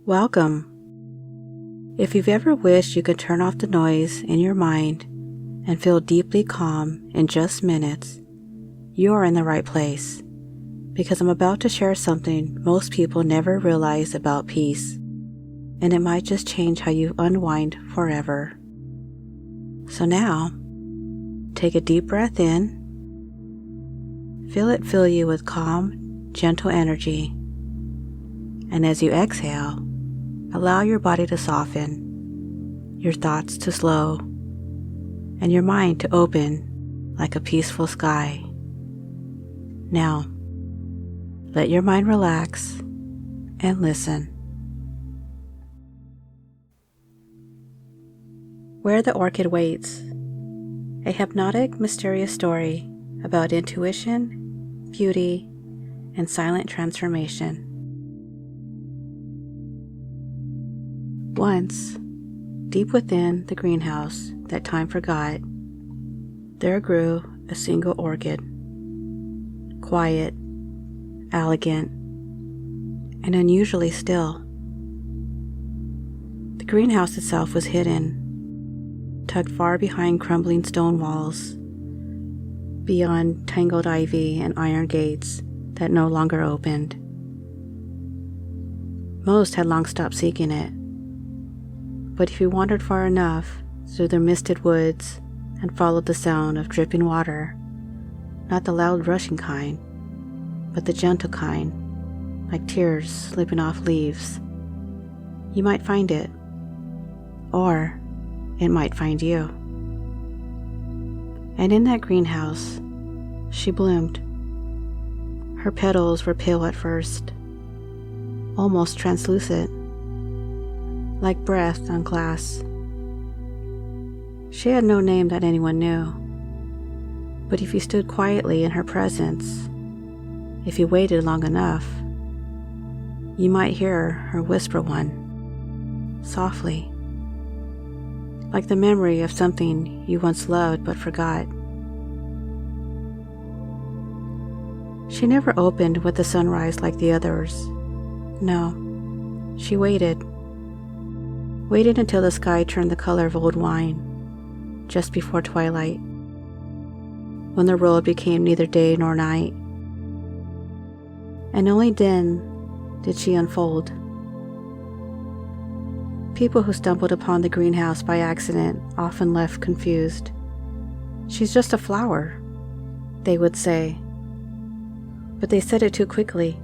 Welcome. If you've ever wished you could turn off the noise in your mind and feel deeply calm in just minutes, you're in the right place, because I'm about to share something most people never realize about peace, and it might just change how you unwind forever. So now, take a deep breath in. Feel it fill you with calm, gentle energy. And as you exhale, allow your body to soften, your thoughts to slow, and your mind to open like a peaceful sky. Now, let your mind relax and listen. Where the Orchid Waits, a hypnotic, mysterious story about intuition, beauty, and silent transformation. Once, deep within the greenhouse that time forgot, there grew a single orchid. Quiet, elegant, and unusually still. The greenhouse itself was hidden, tucked far behind crumbling stone walls, beyond tangled ivy and iron gates that no longer opened. Most had long stopped seeking it, but if you wandered far enough through the misted woods and followed the sound of dripping water, not the loud rushing kind, but the gentle kind, like tears slipping off leaves, you might find it, or it might find you. And in that greenhouse, she bloomed. Her petals were pale at first, almost translucent, like breath on glass. She had no name that anyone knew, but if you stood quietly in her presence, if you waited long enough, you might hear her whisper one, softly, like the memory of something you once loved but forgot. She never opened with the sunrise like the others. No, she waited until the sky turned the color of old wine, just before twilight, when the world became neither day nor night. And only then did she unfold. People who stumbled upon the greenhouse by accident often left confused. "She's just a flower," they would say. But they said it too quickly,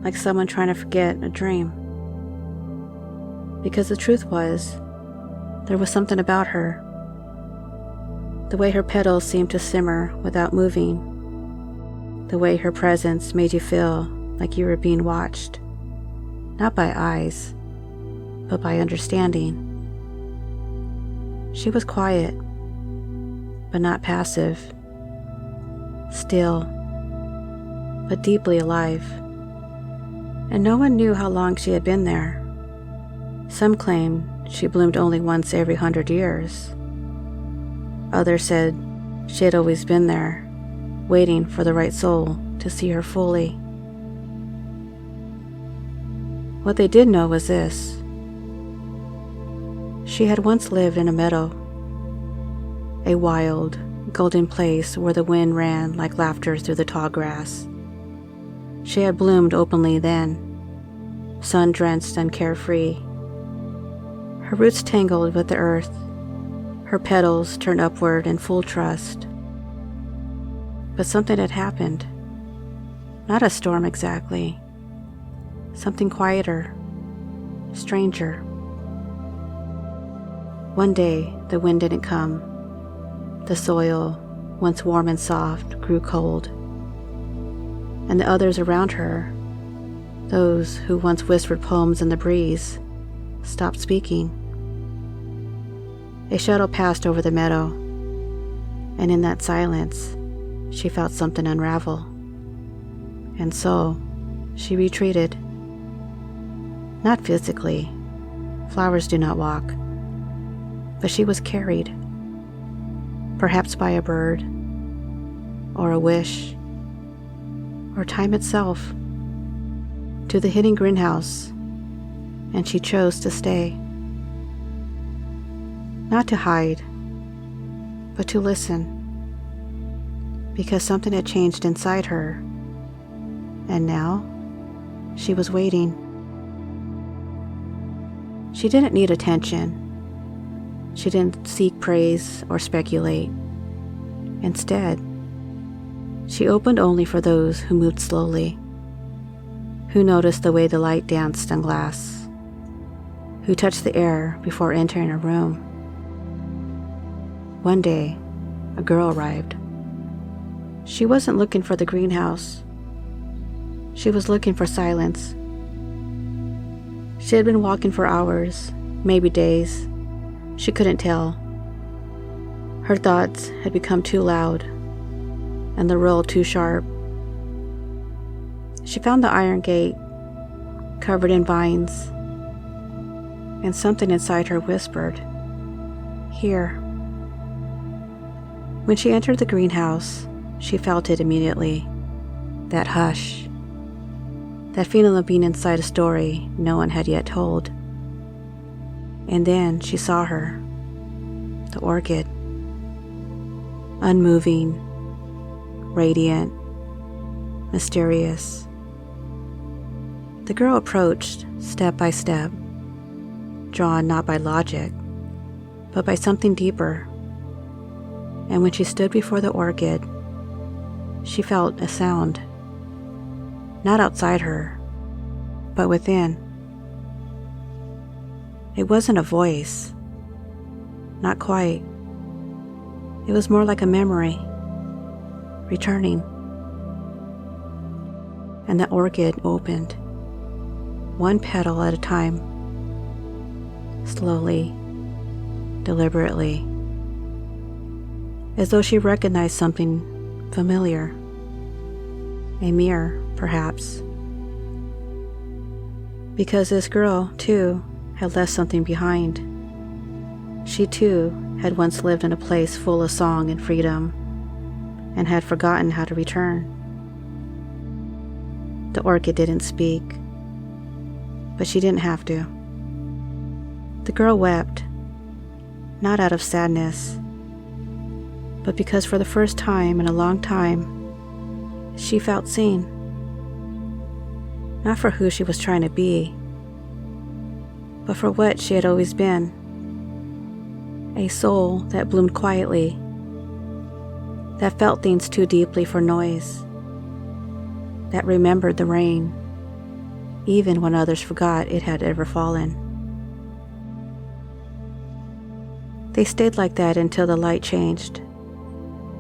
like someone trying to forget a dream. Because the truth was, there was something about her. The way her petals seemed to simmer without moving. The way her presence made you feel like you were being watched, not by eyes, but by understanding. She was quiet, but not passive. Still, but deeply alive. And no one knew how long she had been there. Some claimed she bloomed only once every 100 years. Others said she had always been there, waiting for the right soul to see her fully. What they did know was this: she had once lived in a meadow, a wild, golden place where the wind ran like laughter through the tall grass. She had bloomed openly then, sun-drenched and carefree. Her roots tangled with the earth, her petals turned upward in full trust. But something had happened. Not a storm exactly. Something quieter, stranger. One day, the wind didn't come. The soil, once warm and soft, grew cold. And the others around her, those who once whispered poems in the breeze, stopped speaking. A shadow passed over the meadow, and in that silence, she felt something unravel. And so, she retreated. Not physically. Flowers do not walk. But she was carried, perhaps by a bird, or a wish, or time itself, to the hidden greenhouse and she chose to stay. Not to hide, but to listen, because something had changed inside her, and now she was waiting. She didn't need attention. She didn't seek praise or speculate. Instead, she opened only for those who moved slowly, who noticed the way the light danced on glass, who touched the air before entering a room. One day, a girl arrived. She wasn't looking for the greenhouse. She was looking for silence. She had been walking for hours, maybe days. She couldn't tell. Her thoughts had become too loud, and the roll too sharp. She found the iron gate, covered in vines, and something inside her whispered, "Here." When she entered the greenhouse, she felt it immediately. That hush. That feeling of being inside a story no one had yet told. And then she saw her, the orchid, unmoving, radiant, mysterious. The girl approached step by step, drawn not by logic, but by something deeper. And when she stood before the orchid, she felt a sound, not outside her, but within. It wasn't a voice, not quite. It was more like a memory, returning. And the orchid opened, one petal at a time, slowly, deliberately, as though she recognized something familiar. A mirror, perhaps. Because this girl, too, had left something behind. She, too, had once lived in a place full of song and freedom, and had forgotten how to return. The orchid didn't speak, but she didn't have to. The girl wept, not out of sadness, but because for the first time in a long time, she felt seen. Not for who she was trying to be, but for what she had always been. A soul that bloomed quietly, that felt things too deeply for noise, that remembered the rain, even when others forgot it had ever fallen. They stayed like that until the light changed,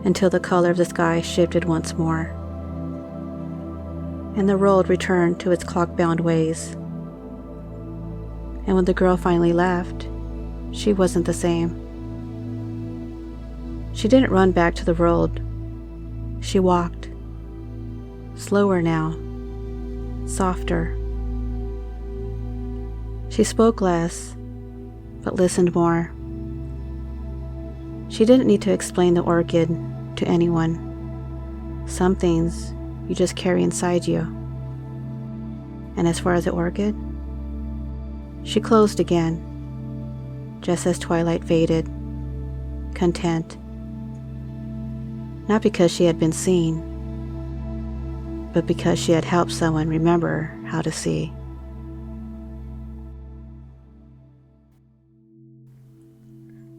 until the color of the sky shifted once more, and the world returned to its clock-bound ways. And when the girl finally left, she wasn't the same. She didn't run back to the world. She walked, slower now, softer. She spoke less, but listened more. She didn't need to explain the orchid to anyone. Some things you just carry inside you. And as far as the orchid, she closed again, just as twilight faded, content. Not because she had been seen, but because she had helped someone remember how to see.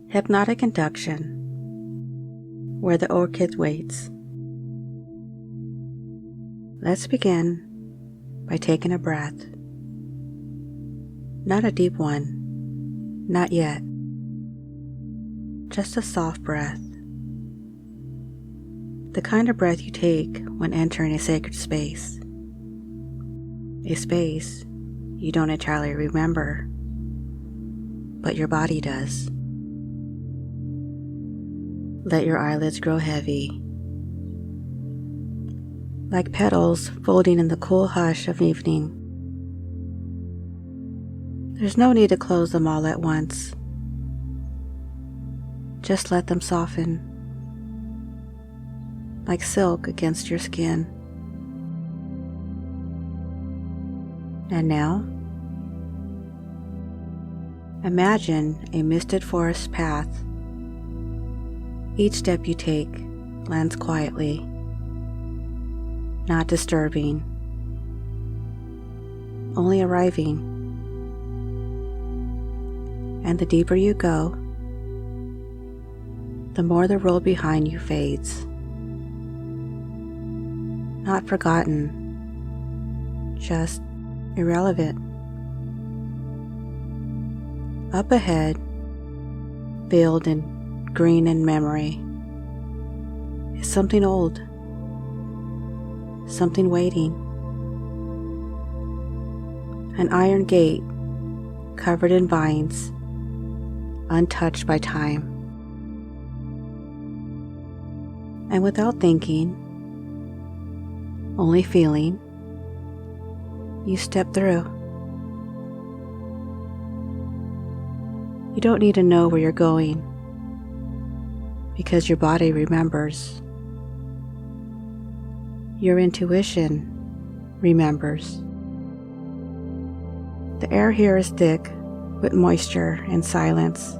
Hypnotic Induction, where the orchid waits. Let's begin by taking a breath. Not a deep one, not yet. Just a soft breath. The kind of breath you take when entering a sacred space. A space you don't entirely remember, but your body does. Let your eyelids grow heavy, like petals folding in the cool hush of evening. There's no need to close them all at once. Just let them soften, like silk against your skin. And now, Imagine a misted forest path. Each step you take lands quietly, not disturbing, only arriving. And the deeper you go, the more the world behind you fades. Not forgotten, just irrelevant. Up ahead, veiled in green and memory, is something old, something waiting. An iron gate covered in vines, untouched by time. And without thinking, only feeling, you step through. You don't need to know where you're going, because your body remembers. Your intuition remembers. The air here is thick with moisture and silence,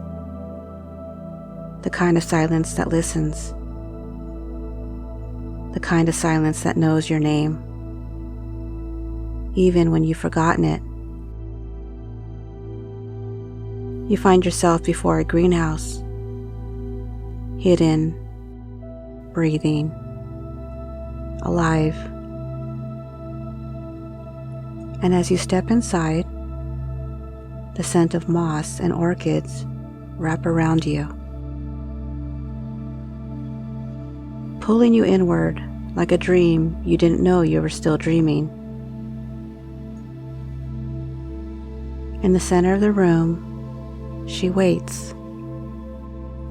the kind of silence that listens, the kind of silence that knows your name, even when you've forgotten it. You find yourself before a greenhouse, hidden, breathing, alive. And as you step inside, the scent of moss and orchids wrap around you, pulling you inward like a dream you didn't know you were still dreaming. In the center of the room, she waits,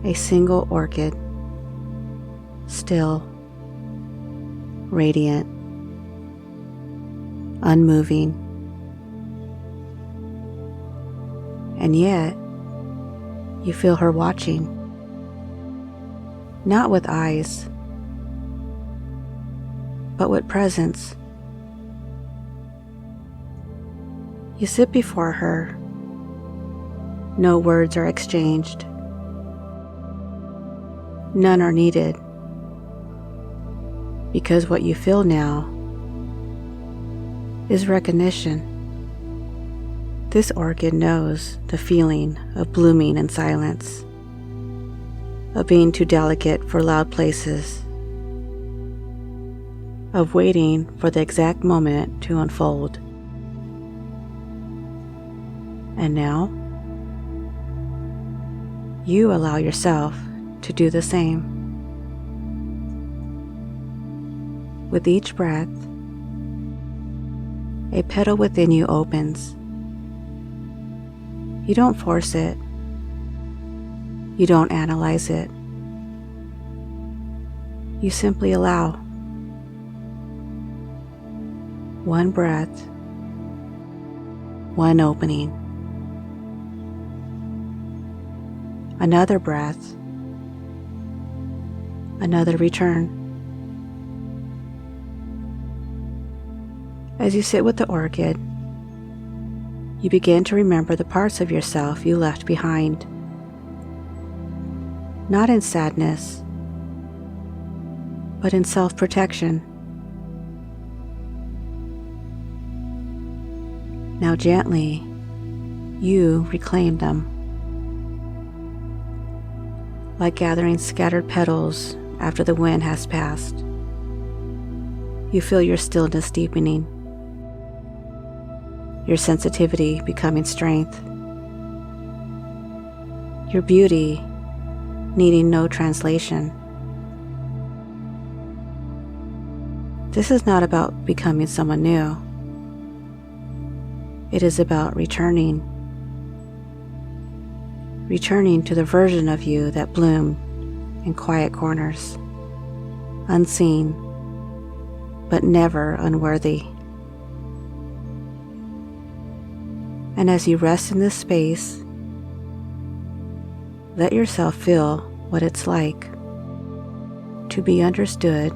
a single orchid, still, radiant, unmoving. And yet, you feel her watching, not with eyes, but with presence. You sit before her. No words are exchanged. None are needed, because what you feel now is recognition. This orchid knows the feeling of blooming in silence, of being too delicate for loud places, of waiting for the exact moment to unfold. And now, you allow yourself to do the same. With each breath, a petal within you opens. You don't force it. You don't analyze it. You simply allow. One breath, one opening. Another breath, another return. As you sit with the orchid, you begin to remember the parts of yourself you left behind. Not in sadness, but in self-protection. Now gently, you reclaim them. Like gathering scattered petals after the wind has passed. You feel your stillness deepening, your sensitivity becoming strength, your beauty needing no translation. This is not about becoming someone new. It is about returning to the version of you that bloomed in quiet corners, unseen, but never unworthy. And as you rest in this space, let yourself feel what it's like to be understood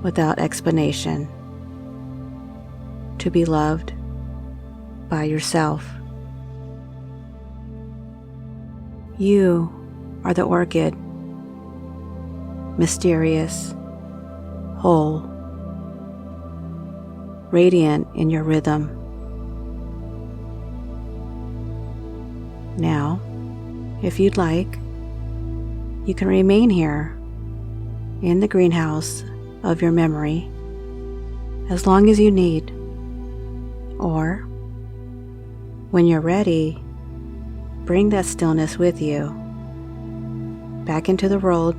without explanation, to be loved by yourself. You are the orchid, mysterious, whole, radiant in your rhythm. Now, if you'd like, you can remain here in the greenhouse of your memory as long as you need, or when you're ready, bring that stillness with you back into the world,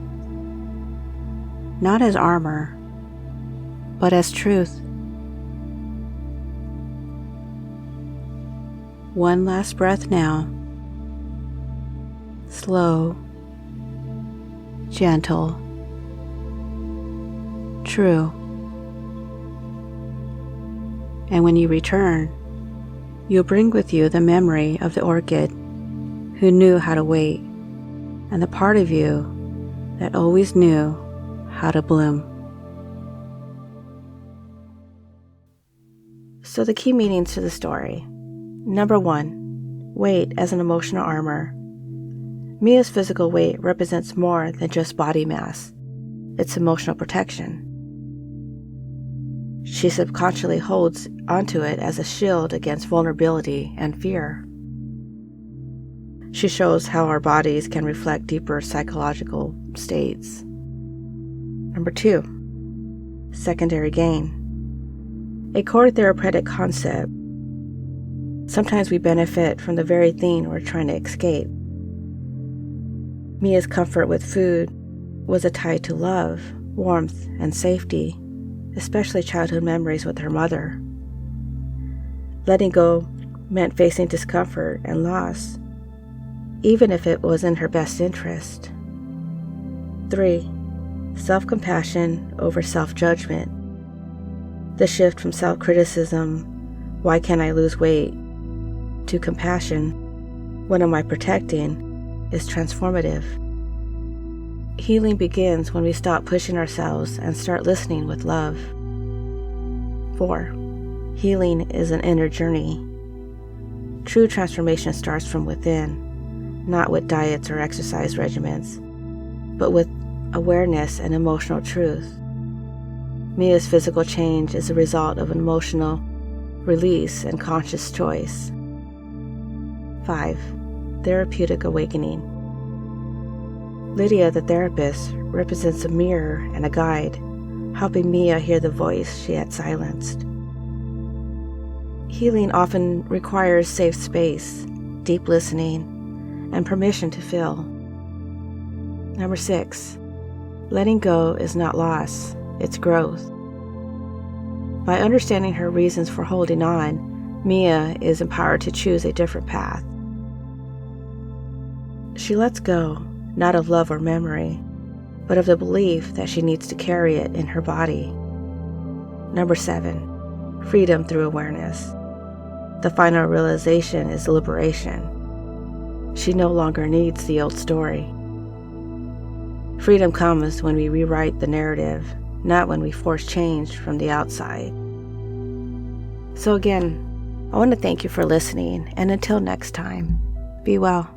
not as armor, but as truth. One last breath now. Slow, gentle, true. And when you return, you'll bring with you the memory of the orchid who knew how to wait, and the part of you that always knew how to bloom. So the key meanings to the story. Number 1, weight as an emotional armor. Mia's physical weight represents more than just body mass. It's emotional protection. She subconsciously holds onto it as a shield against vulnerability and fear. She shows how our bodies can reflect deeper psychological states. Number 2, secondary gain. A core therapeutic concept. Sometimes we benefit from the very thing we're trying to escape. Mia's comfort with food was a tie to love, warmth, and safety, especially childhood memories with her mother. Letting go meant facing discomfort and loss, even if it was in her best interest. 3, self-compassion over self-judgment. The shift from self-criticism, why can't I lose weight, to compassion, what am I protecting, is transformative. Healing begins when we stop pushing ourselves and start listening with love. 4, healing is an inner journey. True transformation starts from within, not with diets or exercise regimens, but with awareness and emotional truth. Mia's physical change is a result of an emotional release and conscious choice. 5, therapeutic awakening. Lydia, the therapist, represents a mirror and a guide, helping Mia hear the voice she had silenced. Healing often requires safe space, deep listening, and permission to feel. Number 6, letting go is not loss, it's growth. By understanding her reasons for holding on, Mia is empowered to choose a different path. She lets go, not of love or memory, but of the belief that she needs to carry it in her body. Number 7, freedom through awareness. The final realization is liberation. She no longer needs the old story. Freedom comes when we rewrite the narrative, not when we force change from the outside. So again, I want to thank you for listening, and until next time, be well.